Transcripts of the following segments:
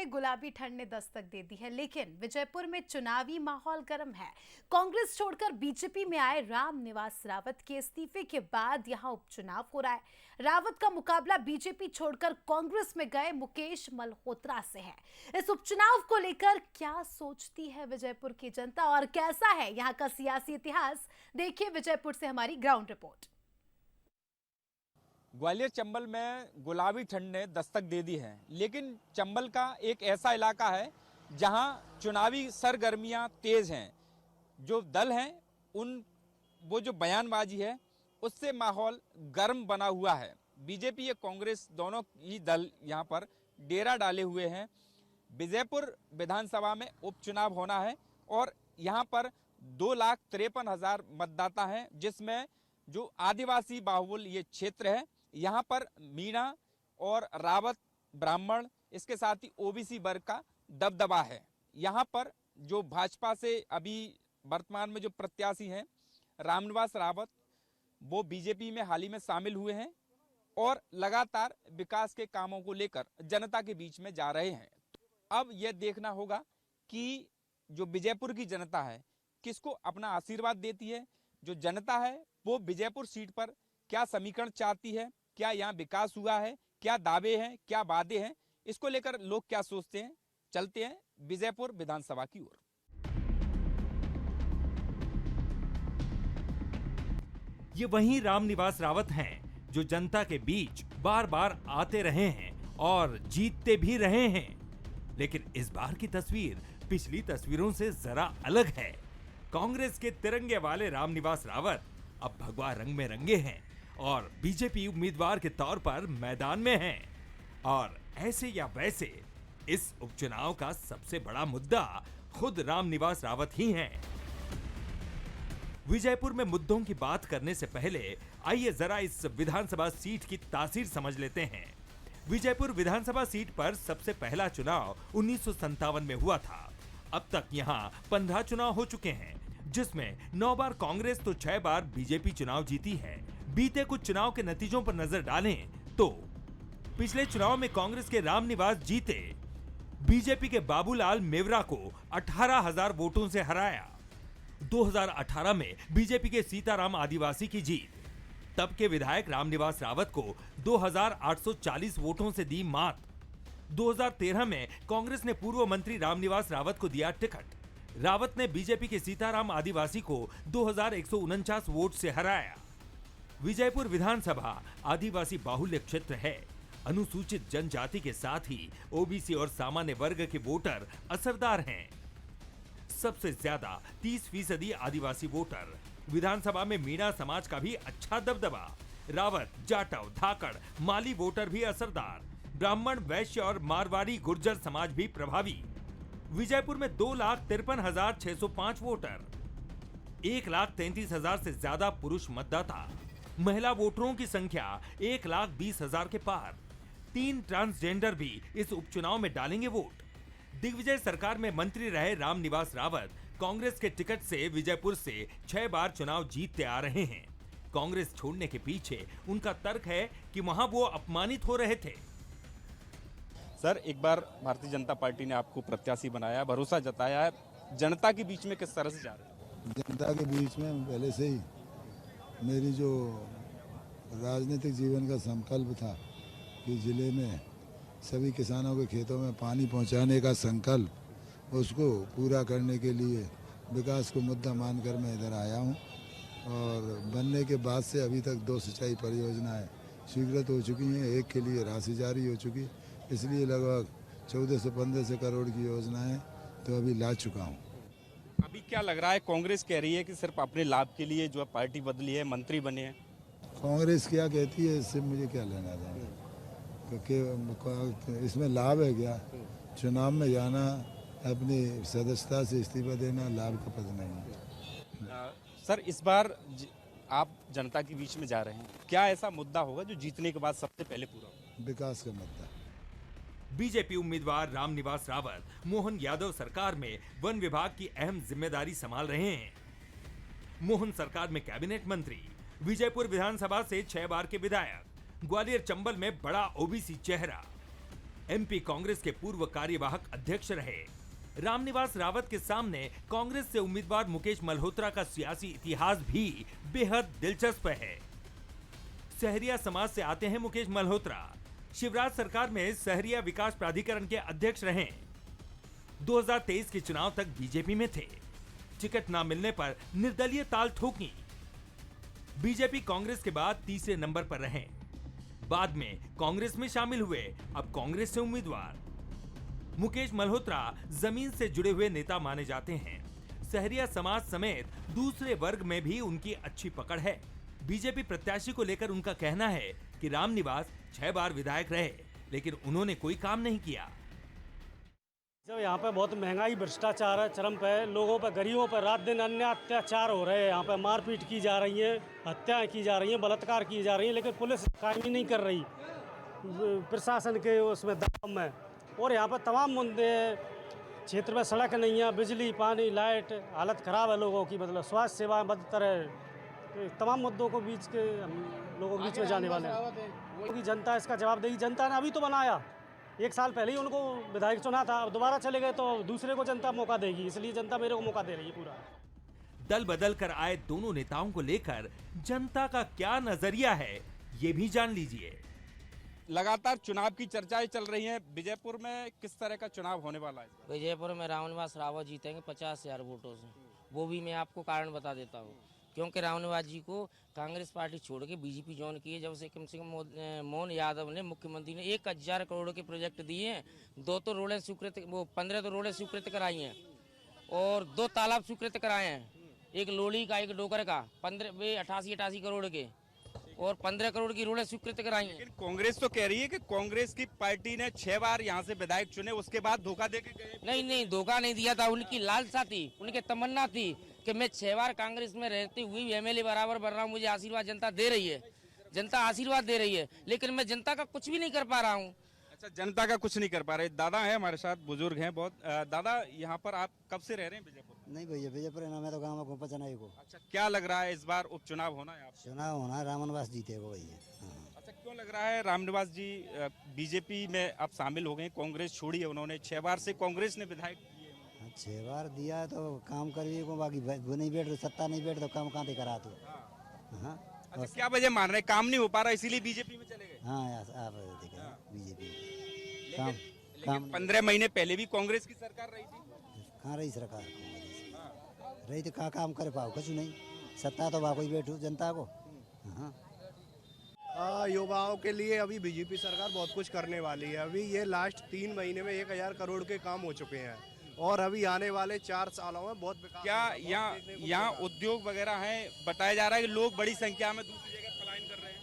में गुलाबी ठंड ने दस्तक दे दी है, लेकिन विजयपुर में चुनावी माहौल गर्म है। कांग्रेस छोड़कर बीजेपी में आए रामनिवास रावत के इस्तीफे के बाद यहां उपचुनाव हो रहा है। रावत का मुकाबला बीजेपी छोड़कर कांग्रेस में गए मुकेश मल्होत्रा से है। इस उपचुनाव को लेकर क्या सोचती है विजयपुर की जनता और कैसा है यहां का सियासी इतिहास, देखिए विजयपुर से हमारी ग्राउंड रिपोर्ट। ग्वालियर चंबल में गुलाबी ठंड ने दस्तक दे दी है, लेकिन चंबल का एक ऐसा इलाका है जहां चुनावी सरगर्मियां तेज हैं। जो दल हैं वो जो बयानबाजी है उससे माहौल गर्म बना हुआ है। बीजेपी या कांग्रेस दोनों ही दल यहां पर डेरा डाले हुए हैं। विजयपुर विधानसभा में उपचुनाव होना है और यहां पर 2,53,000 मतदाता हैं, जिसमें जो आदिवासी बाहुल ये क्षेत्र है यहाँ पर मीणा और रावत ब्राह्मण, इसके साथ ही ओबीसी वर्ग का दबदबा है। यहाँ पर जो भाजपा से अभी वर्तमान में जो प्रत्याशी हैं रामनिवास रावत, वो बीजेपी में हाल ही में शामिल हुए हैं और लगातार विकास के कामों को लेकर जनता के बीच में जा रहे हैं। अब यह देखना होगा कि जो विजयपुर की जनता है किसको अपना आशीर्वाद देती है। जो जनता है वो विजयपुर सीट पर क्या समीकरण चाहती है, क्या यहाँ विकास हुआ है, क्या दावे हैं, क्या वादे हैं, इसको लेकर लोग क्या सोचते हैं। चलते हैं विजयपुर विधानसभा की ओर। ये वही रामनिवास रावत हैं जो जनता के बीच बार बार आते रहे हैं और जीतते भी रहे हैं। लेकिन इस बार की तस्वीर पिछली तस्वीरों से जरा अलग है। कांग्रेस के तिरंगे वाले रामनिवास रावत अब भगवा रंग में रंगे हैं और बीजेपी उम्मीदवार के तौर पर मैदान में हैं। और ऐसे या वैसे इस उपचुनाव का सबसे बड़ा मुद्दा खुद रामनिवास रावत ही हैं। विजयपुर में मुद्दों की बात करने से पहले आइए जरा इस विधानसभा सीट की तासीर समझ लेते हैं। विजयपुर विधानसभा सीट पर सबसे पहला चुनाव 1957 में हुआ था। अब तक यहाँ 15 चुनाव हो चुके हैं, जिसमें 9 बार कांग्रेस तो 6 बार बीजेपी चुनाव जीती है। बीते कुछ चुनाव के नतीजों पर नजर डालें तो पिछले चुनाव में कांग्रेस के रामनिवास जीते, बीजेपी के बाबूलाल मेवरा को 18,000 वोटों से हराया। 2018 में बीजेपी के सीताराम आदिवासी की जीत, तब के विधायक रामनिवास रावत को 2,840 वोटों से दी मात। 2013 में कांग्रेस ने पूर्व मंत्री रामनिवास रावत को दिया टिकट। रावत ने बीजेपी के सीताराम आदिवासी को 2,149 वोट से हराया। विजयपुर विधानसभा आदिवासी बाहुल्य क्षेत्र है। अनुसूचित जनजाति के साथ ही ओबीसी और सामान्य वर्ग के वोटर असरदार हैं। सबसे ज्यादा 30% आदिवासी वोटर। विधानसभा में मीणा समाज का भी अच्छा दबदबा। रावत, जाटव, धाकड़, माली वोटर भी असरदार। ब्राह्मण, वैश्य और मारवाड़ी गुर्जर समाज भी प्रभावी। विजयपुर में 2,53,605 वोटर, 1,33,000 से ज्यादा पुरुष मतदाता। महिला वोटरों की संख्या 1,20,000 के पार। 3 ट्रांसजेंडर भी इस उपचुनाव में डालेंगे वोट। दिग्विजय सरकार में मंत्री रहे रामनिवास रावत कांग्रेस के टिकट से विजयपुर से 6 बार चुनाव जीतते आ रहे हैं। कांग्रेस छोड़ने के पीछे उनका तर्क है कि वहां वो अपमानित हो रहे थे। सर, एक बार भारतीय जनता पार्टी ने आपको प्रत्याशी बनाया, भरोसा जताया है, जनता के बीच में किस तरह से जा रहे हैं? जनता के बीच में पहले से ही मेरी जो राजनीतिक जीवन का संकल्प था कि जिले में सभी किसानों के खेतों में पानी पहुंचाने का संकल्प, उसको पूरा करने के लिए विकास को मुद्दा मानकर मैं इधर आया हूं। और बनने के बाद से अभी तक 2 सिंचाई परियोजनाएं स्वीकृत हो चुकी हैं, एक के लिए राशि जारी हो चुकी, इसलिए लगभग 14 से 15 करोड़ की योजनाएं तो अभी ला चुका हूं। अभी क्या लग रहा है, कांग्रेस कह रही है कि सिर्फ अपने लाभ के लिए जो पार्टी बदली है, मंत्री बने हैं। कांग्रेस क्या कहती है इससे मुझे क्या लेना देना, क्योंकि इसमें लाभ है क्या? चुनाव में जाना, अपनी सदस्यता से इस्तीफा देना लाभ का पद नहीं है। सर, इस बार आप जनता के बीच में जा रहे हैं, क्या ऐसा मुद्दा होगा जो जीतने के बाद सबसे पहले पूरा होगा? विकास का मुद्दा। बीजेपी उम्मीदवार रामनिवास रावत मोहन यादव सरकार में वन विभाग की अहम जिम्मेदारी संभाल रहे हैं। मोहन सरकार में कैबिनेट मंत्री, विजयपुर विधानसभा से 6 बार के विधायक, ग्वालियर चंबल में बड़ा ओबीसी चेहरा। एमपी कांग्रेस के पूर्व कार्यवाहक अध्यक्ष रहे। रामनिवास रावत के सामने कांग्रेस से उम्मीदवार मुकेश मल्होत्रा का सियासी इतिहास भी बेहद दिलचस्प है। सहरिया समाज से आते हैं मुकेश मल्होत्रा। शिवराज सरकार में सहरिया विकास प्राधिकरण के अध्यक्ष रहे। 2023 के चुनाव तक बीजेपी में थे। टिकट न मिलने पर निर्दलीय ताल ठोकी। बीजेपी कांग्रेस के बाद तीसरे नंबर पर रहे। बाद में कांग्रेस में शामिल हुए, अब कांग्रेस से उम्मीदवार। मुकेश मल्होत्रा जमीन से जुड़े हुए नेता माने जाते हैं। सहरिया समाज समेत दूसरे वर्ग में भी उनकी अच्छी पकड़ है। बीजेपी प्रत्याशी को लेकर उनका कहना है कि रामनिवास 6 बार विधायक रहे, लेकिन उन्होंने कोई काम नहीं किया। जब यहाँ पे बहुत महंगाई, भ्रष्टाचार है चरम पे, लोगों पे, गरीबों पे रात दिन अन्य अत्याचार हो रहे हैं। यहाँ पे मारपीट की जा रही है, हत्याएं की जा रही हैं, बलात्कार की जा रही हैं, लेकिन पुलिस काम ही नहीं कर रही प्रशासन के उसमें दबाव में। और यहाँ पर तमाम मुद्दे क्षेत्र में, सड़क नहीं है, बिजली, पानी, लाइट, हालत ख़राब है लोगों की, मतलब स्वास्थ्य सेवाएं बदतर है। तमाम मुद्दों को बीच के लोगों के बीच में जाने वाले हैं, क्योंकि जनता इसका जवाब देगी। जनता ने अभी तो बनाया, 1 साल पहले ही उनको विधायक चुना था, अब दोबारा चले गए तो दूसरे को जनता मौका देगी, इसलिए जनता मेरे को मौका दे रही है पूरा। दल बदल कर आए दोनों नेताओं को लेकर जनता का क्या नजरिया है, ये भी जान लीजिए। लगातार चुनाव की चर्चाएं चल रही हैं। विजयपुर में किस तरह का चुनाव होने वाला है? विजयपुर में रामनिवास रावत जीतेंगे 50,000 वोटों से। वो भी मैं आपको कारण बता देता हूँ, क्योंकि रामनिवास जी को कांग्रेस पार्टी छोड़ के बीजेपी ज्वाइन की है। जब से कम मोहन यादव ने, मुख्यमंत्री ने 1000 करोड़ के प्रोजेक्ट दिए हैं। 2 तो रोडें स्वीकृत, वो 15 तो रोडें स्वीकृत कराई हैं और 2 तालाब स्वीकृत कराए हैं, एक लोली का, एक डोकर का, 88 करोड़ के, और 15 करोड़ की रोडें स्वीकृत कराई हैं। लेकिन कांग्रेस तो कह रही है कि कांग्रेस की पार्टी ने 6 बार यहाँ से विधायक चुने, उसके बाद धोखा दे के गए। नहीं, धोखा नहीं दिया था। उनकी लालसा थी, उनकी तमन्ना थी कि मैं 6 बार कांग्रेस में रहती हुई एमएलए बराबर बन रहा हूँ, मुझे आशीर्वाद जनता दे रही है, जनता आशीर्वाद दे रही है, लेकिन मैं जनता का कुछ भी नहीं कर पा रहा हूँ। अच्छा, जनता का कुछ नहीं कर पा रहे। दादा है हमारे साथ, बुजुर्ग हैं बहुत। दादा, यहाँ पर आप कब से रह रहे हैं विजयपुर? नहीं भैया, विजयपुर है ना, मैं तो गाँव में पचनाई को। अच्छा, क्या लग रहा है इस बार उपचुनाव होना है? आप चुनाव होना है, रामनिवास जीतेगा भैया। अच्छा, क्यों लग रहा है रामनिवास जी बीजेपी में अब शामिल हो गए? कांग्रेस छोड़ी है उन्होंने, 6 बार से कांग्रेस ने विधायक दिए। 6 बार दिया है तो काम करिए को, बाकी वो नहीं बैठ, सत्ता नहीं बैठ तो काम कहाँ से करा तो। हाँ, अच्छा, क्या वजह मान रहे हैं? काम नहीं हो पा रहा इसीलिए बीजेपी में चले गए? हाँ, आप देखें बीजेपी लेकिन 15 महीने पहले भी कांग्रेस की सरकार रही थी। कहाँ रही सरकार? रही तो कहाँ काम करे पाओ, कुछ नहीं। सत्ता तो वाकई बैठो जनता को। हाँ, युवाओं के लिए अभी बीजेपी सरकार बहुत कुछ करने वाली है। अभी ये लास्ट 3 महीने में 1000 करोड़ के काम हो चुके हैं और अभी आने वाले 4 सालों में बहुत विकास। क्या यहाँ उद्योग वगैरह हैं? बताया जा रहा है कि लोग बड़ी संख्या में दूसरी जगह पलायन कर रहे हैं।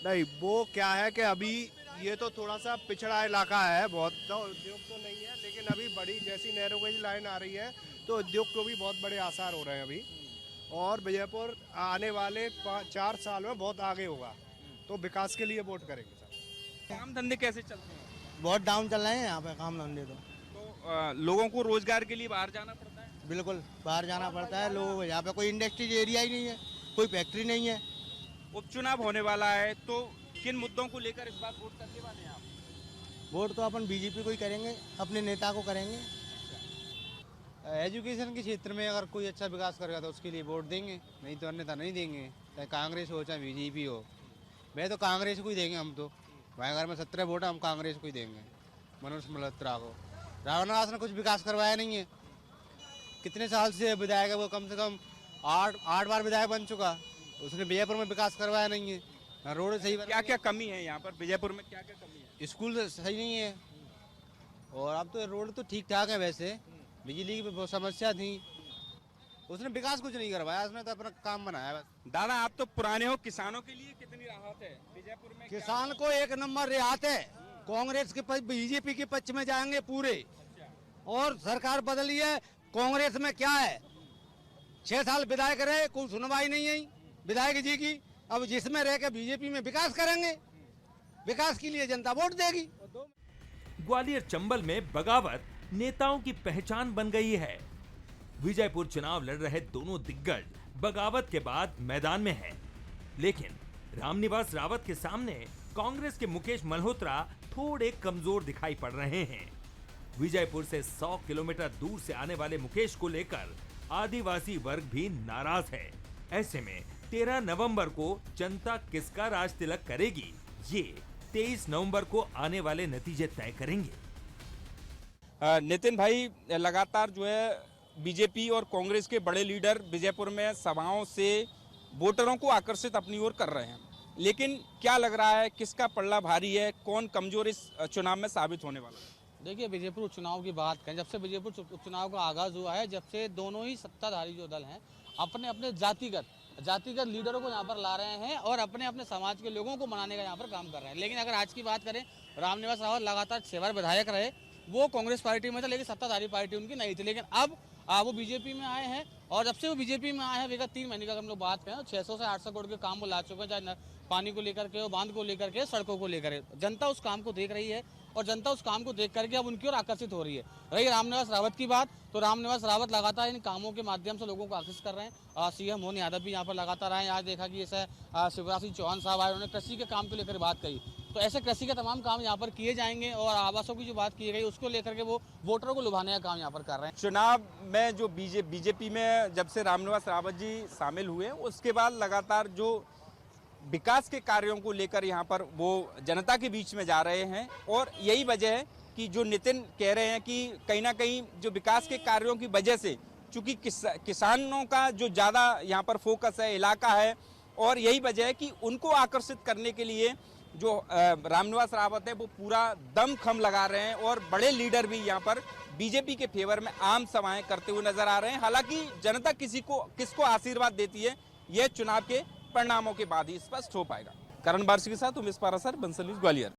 नहीं, वो क्या है कि अभी ये तो थोड़ा सा पिछड़ा इलाका है, बहुत तो उद्योग तो नहीं है, लेकिन अभी बड़ी जैसी नैरोगेज लाइन आ रही है तो उद्योग को भी बहुत बड़े आसार हो रहे हैं अभी। और विजयपुर आने वाले 4 साल में बहुत आगे होगा, तो विकास के लिए वोट करेंगे सर। काम धंधे कैसे चलते हैं? बहुत डाउन चल रहे हैं यहाँ पे काम धंधे तो। लोगों को रोजगार के लिए बाहर जाना पड़ता है? बिल्कुल बाहर जाना पड़ता है। लोग यहाँ पे कोई इंडस्ट्रियल एरिया ही नहीं है, कोई फैक्ट्री नहीं है। उपचुनाव होने वाला है तो किन मुद्दों को लेकर इस बार वोट करने वाले हैं आप? वोट तो अपन बीजेपी को ही करेंगे, अपने नेता को करेंगे। एजुकेशन के क्षेत्र में अगर कोई अच्छा विकास करेगा तो उसके लिए वोट देंगे, नहीं तो अन्यथा नहीं देंगे। चाहे कांग्रेस हो चाहे बीजेपी हो, मैं तो कांग्रेस को ही देंगे। हम तो भाई घर में 17 वोट हम कांग्रेस को ही देंगे, मनोज मल्होत्रा को। रामनिवास ने कुछ विकास करवाया नहीं है, कितने साल से विधायक है वो, कम से कम 8 बार विधायक बन चुका, उसने विजयपुर में विकास करवाया नहीं है। रोड सही, क्या क्या कमी है यहाँ पर विजयपुर में? क्या क्या कमी है? स्कूल सही नहीं है, और अब तो रोड तो ठीक ठाक है, वैसे बिजली की बहुत समस्या थी, उसने विकास कुछ नहीं करवाया, उसने तो अपना काम बनाया बस। दादा, आप तो पुराने हो, किसानों के लिए कितनी राहत है विजयपुर में? किसान को 1 नंबर राहत है। कांग्रेस के बीजेपी के पक्ष में जाएंगे पूरे। और सरकार बदली है, कांग्रेस में क्या है, 6 साल विधायक रहे, कोई सुनवाई नहीं है विधायक जी की। अब जिसमें रह के बीजेपी में विकास करेंगे, विकास के लिए जनता वोट देगी। ग्वालियर चंबल में बगावत नेताओं की पहचान बन गई है। विजयपुर चुनाव लड़ रहे दोनों दिग्गज बगावत के बाद मैदान में हैं, लेकिन रामनिवास रावत के सामने कांग्रेस के मुकेश मल्होत्रा थोड़े कमजोर दिखाई पड़ रहे हैं। विजयपुर से 100 किलोमीटर दूर से आने वाले मुकेश को लेकर आदिवासी वर्ग भी नाराज है। ऐसे में 13 नवंबर को जनता किसका राज तिलक करेगी, ये 23 नवंबर को आने वाले नतीजे तय करेंगे। नितिन भाई, लगातार जो है बीजेपी और कांग्रेस के बड़े लीडर विजयपुर में सभाओं से वोटरों को आकर्षित अपनी ओर कर रहे हैं, लेकिन क्या लग रहा है किसका पल्ला भारी है, कौन कमजोर इस चुनाव में साबित होने वाला है? देखिए, विजयपुर उपचुनाव की बात करें, जब से विजयपुर उपचुनाव का आगाज हुआ है, जब से दोनों ही सत्ताधारी जो दल हैं अपने अपने जातिगत लीडरों को यहाँ पर ला रहे हैं और अपने अपने समाज के लोगों को मनाने का यहाँ पर काम कर रहे हैं। लेकिन अगर आज की बात करें, रामनिवास रावत लगातार 6 बार विधायक रहे, वो कांग्रेस पार्टी में था, लेकिन सत्ताधारी पार्टी उनकी नहीं थी। लेकिन अब वो बीजेपी में आए हैं और जब से वो बीजेपी में आए हैं, विगत 3 महीने का हम लोग बात करें, 600 से 800 करोड़ के काम वो ला चुके हैं, चाहे पानी को लेकर के, बांध को लेकर के, सड़कों को लेकर के। जनता उस काम को देख रही है और जनता उस काम को देख करके अब उनकी ओर आकर्षित हो रही है। रही रामनिवास रावत की बात, तो रामनिवास रावत लगातार इन कामों के माध्यम से लोगों को आकर्षित कर रहे हैं। सीएम मोहन यादव भी यहाँ पर लगातार आए। आज देखा कि जैसे शिवराज सिंह चौहान साहब आए, उन्होंने कृषि के काम को लेकर बात कही। तो ऐसे कृषि के तमाम काम यहाँ पर किए जाएंगे और आवासों की जो बात की गई उसको लेकर के वो वोटरों को लुभाने का काम यहाँ पर कर रहे हैं। चुनाव में जो बीजेपी में जब से रामनिवास रावत जी शामिल हुए, उसके बाद लगातार जो विकास के कार्यों को लेकर यहाँ पर वो जनता के बीच में जा रहे हैं और यही वजह है कि जो नितिन कह रहे हैं कि कहीं ना कहीं जो विकास के कार्यों की वजह से, चूंकि किसानों का जो ज़्यादा यहाँ पर फोकस है, इलाका है, और यही वजह है कि उनको आकर्षित करने के लिए जो रामनिवास रावत है वो पूरा दमखम लगा रहे हैं और बड़े लीडर भी यहाँ पर बीजेपी के फेवर में आम सभाएं करते हुए नजर आ रहे हैं। हालांकि जनता किसको आशीर्वाद देती है, यह चुनाव के परिणामों के बाद ही स्पष्ट हो पाएगा। करण बार्शी के साथ उमेश पारासर, बंसल न्यूज़, ग्वालियर।